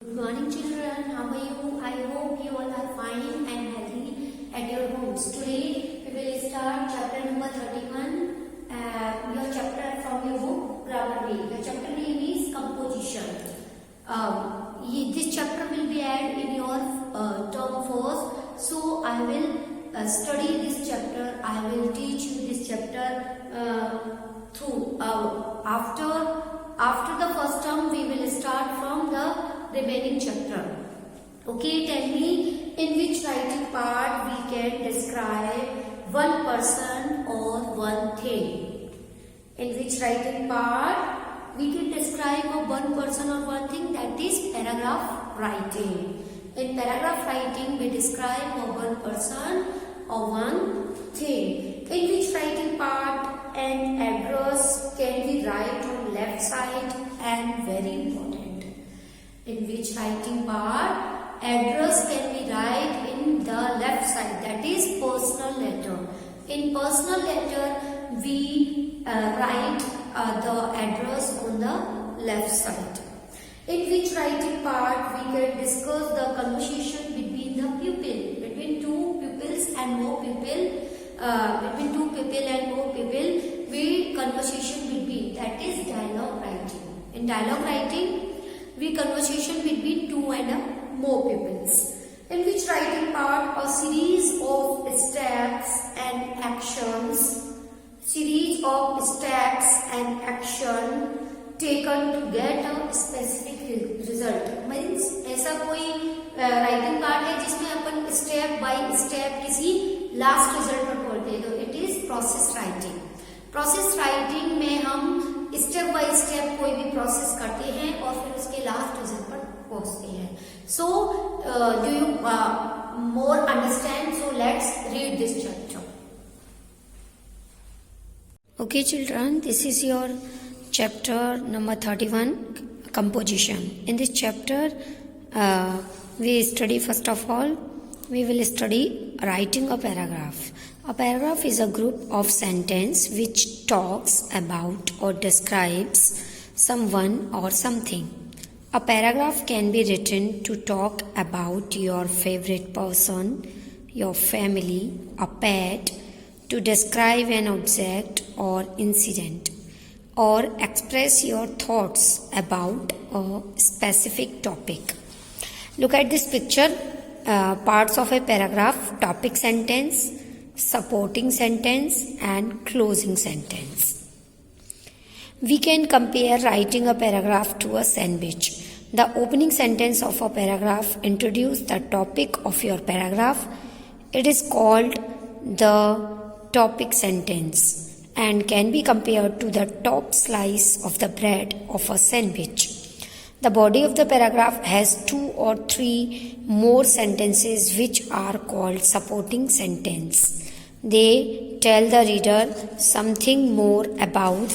Good morning children, how are you? I hope you all are fine and healthy at your homes. Today we will start chapter number 31, your chapter from your book Grammar Week. The chapter name is Composition. This chapter will be added in your term first. So I will study this chapter. I will teach you this chapter through. After the first term we will start from the remaining chapter. Okay, tell me in which writing part we can describe one person or one thing. In which writing part we can describe one person or one thing, that is paragraph writing. In paragraph writing we describe one person or one thing. In which writing part an address can be write on left side, and very important. In which writing part address can be write in the left side, that is personal letter. In personal letter we write the address on the left side. In which writing part we can discuss the conversation between the pupil, between two pupils and more people, we conversation between, that is dialogue writing. In dialogue writing we conversation between two and more pupils. In which writing part a series of steps and action taken to get a specific result. Means ऐसा कोई writing part है जिसमें अपन step by step किसी last result पर पहुंचते हैं, तो it is process writing. Process writing में हम स्टेप बाय स्टेप कोई भी प्रोसेस करते हैं और फिर उसके लास्ट रिजल्ट पर पहुंचते हैं. So do you more understand? So let's read this chapter. Okay children, this is your chapter number 31, composition. In this chapter we study, first of all we will study writing a paragraph. A paragraph is a group of sentences which talks about or describes someone or something. A paragraph can be written to talk about your favorite person, your family, a pet, to describe an object or incident, or express your thoughts about a specific topic. Look at this picture. Parts of a paragraph: topic sentence, supporting sentence and closing sentence. We can compare writing a paragraph to a sandwich. The opening sentence of a paragraph introduces the topic of your paragraph. It is called the topic sentence and can be compared to the top slice of the bread of a sandwich. The body of the paragraph has 2 or 3 more sentences which are called supporting sentence. They tell the reader something more about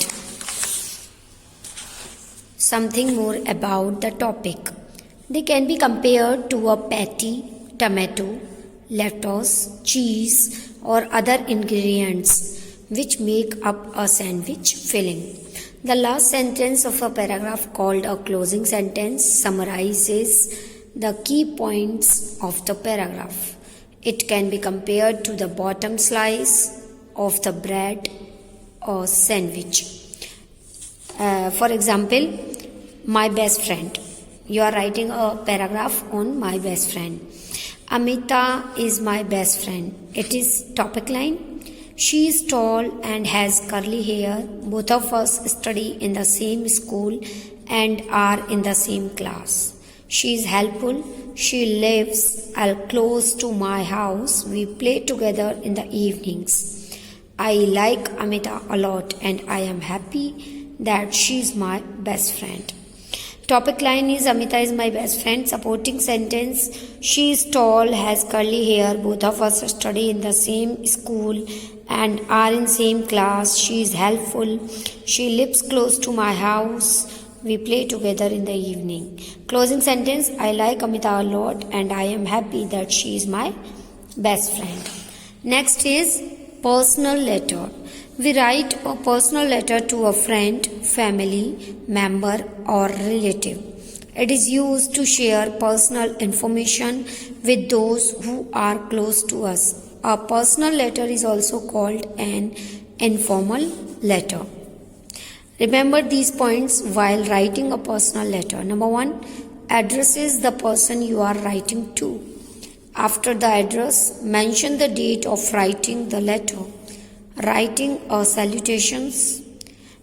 the topic. They can be compared to a patty, tomato, lettuce, cheese or other ingredients which make up a sandwich filling. The last sentence of a paragraph, called a closing sentence, summarizes the key points of the paragraph. It can be compared to the bottom slice of the bread or sandwich. For example, my best friend. You are writing a paragraph on my best friend. Amita is my best friend. It is topic line. She is tall and has curly hair. Both of us study in the same school and are in the same class. She is helpful. She lives close to my house. We play together in the evenings. I like Amita a lot and I am happy that she is my best friend. Topic line is Amita is my best friend. Supporting sentence: she is tall, has curly hair. Both of us study in the same school and are in same class. She is helpful. She lives close to my house. We play together in the evening. Closing sentence: I like Amita a lot and I am happy that she is my best friend. Next is personal letter. We write a personal letter to a friend, family member or relative. It is used to share personal information with those who are close to us. A personal letter is also called an informal letter. Remember these points while writing a personal letter. Number 1, addresses the person you are writing to. After the address, mention the date of writing the letter. Writing a salutations.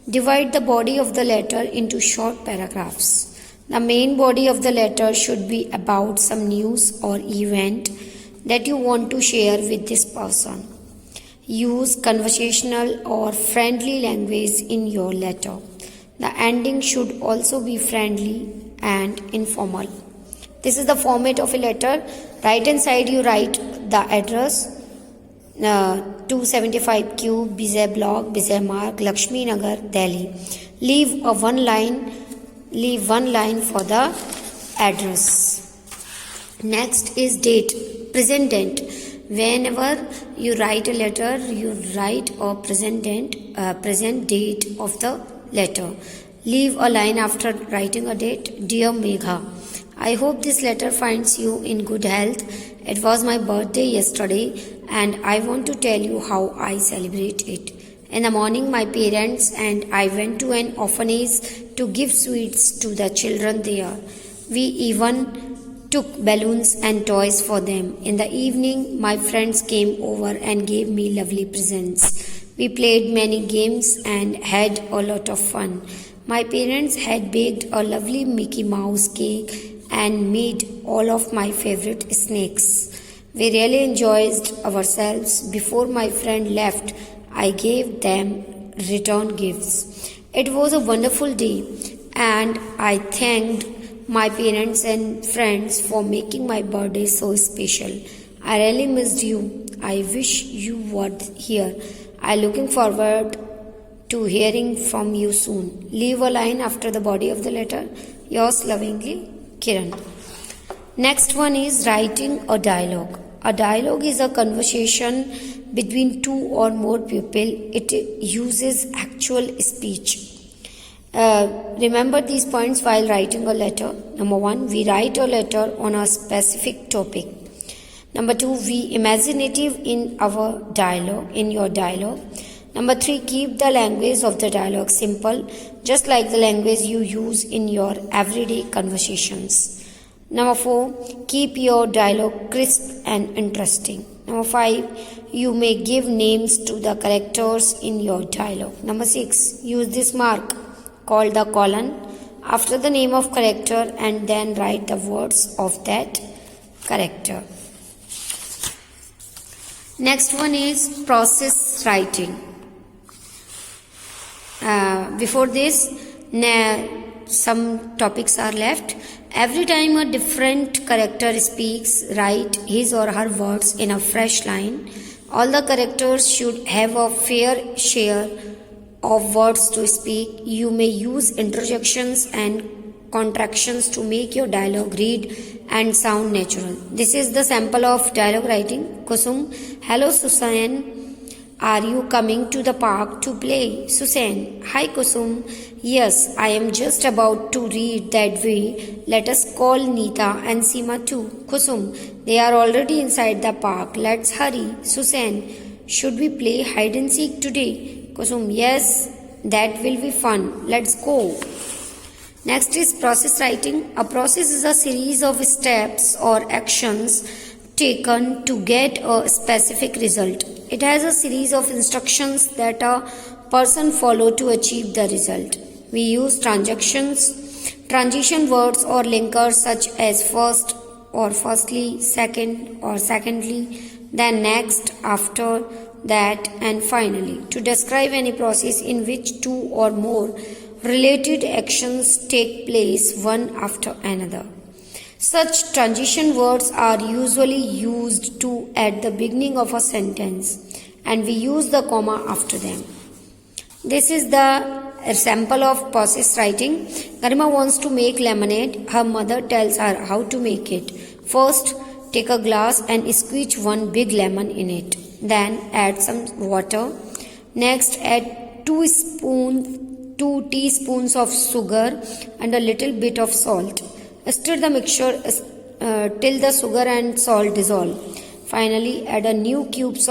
Divide the body of the letter into short paragraphs. The main body of the letter should be about some news or event that you want to share with this person. Use conversational or friendly language in your letter. The ending should also be friendly and informal. This is the format of a letter. Right hand side you write the address, 275Q, Bizet Block, Bizet Marg, Lakshmi Nagar, Delhi. Leave one line for the address. Next is date, present date. Whenever you write a letter, you write a present date of the letter. Leave a line after writing a date. Dear Megha, I hope this letter finds you in good health. It was my birthday yesterday and I want to tell you how I celebrate it. In the morning, my parents and I went to an orphanage to give sweets to the children there. We even took balloons and toys for them. In the evening, my friends came over and gave me lovely presents. We played many games and had a lot of fun. My parents had baked a lovely Mickey Mouse cake and made all of my favorite snacks. We really enjoyed ourselves. Before my friend left, I gave them return gifts. It was a wonderful day and I thanked my parents and friends for making my birthday so special. I really missed you. I wish you were here. I'm looking forward to hearing from you soon. Leave a line after the body of the letter. Yours lovingly, Kiran. Next one is writing a dialogue. A dialogue is a conversation between two or more people. It uses actual speech. Remember these points while writing a letter. Number 1, we write a letter on a specific topic. Number 2, we imaginative in your dialogue. Number 3, keep the language of the dialogue simple, just like the language you use in your everyday conversations. Number 4, keep your dialogue crisp and interesting. Number 5, you may give names to the characters in your dialogue. Number 6, use this mark called the colon after the name of character and then write the words of that character. Next one is process writing. Before this, some topics are left. Every time a different character speaks, write his or her words in a fresh line. All the characters should have a fair share of words to speak. You may use interjections and contractions to make your dialogue read and sound natural. This is the sample of dialogue writing. Kusum, hello Susan, are you coming to the park to play? Susan, hi Kusum, yes, I am just about to read that way. Let us call Neeta and Seema too. Kusum, they are already inside the park. Let's hurry. Susan, should we play hide and seek today? Kusum, yes, that will be fun. Let's go. Next is process writing. A process is a series of steps or actions taken to get a specific result. It has a series of instructions that a person follows to achieve the result. We use transition words or linkers such as first or firstly, second or secondly, then next, after that, and finally, to describe any process in which two or more related actions take place one after another. Such transition words are usually used to at the beginning of a sentence and we use the comma after them. This is the sample of process writing. Garima wants to make lemonade. Her mother tells her how to make it. First, take a glass and squeeze one big lemon in it. Then add some water. Next, add 2 teaspoons of sugar and a little bit of salt. Stir the mixture till the sugar and salt dissolve. Finally, add a few cubes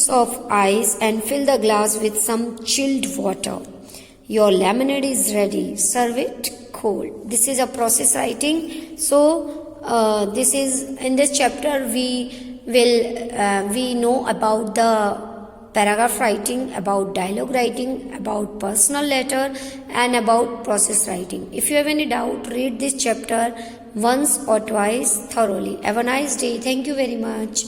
of ice and fill the glass with some chilled water. Your lemonade is ready. Serve it cold. This is a process writing. So this is in this chapter we know about the paragraph writing, about dialogue writing, about personal letter, and about process writing. If you have any doubt, read this chapter once or twice thoroughly. Have a nice day. Thank you very much.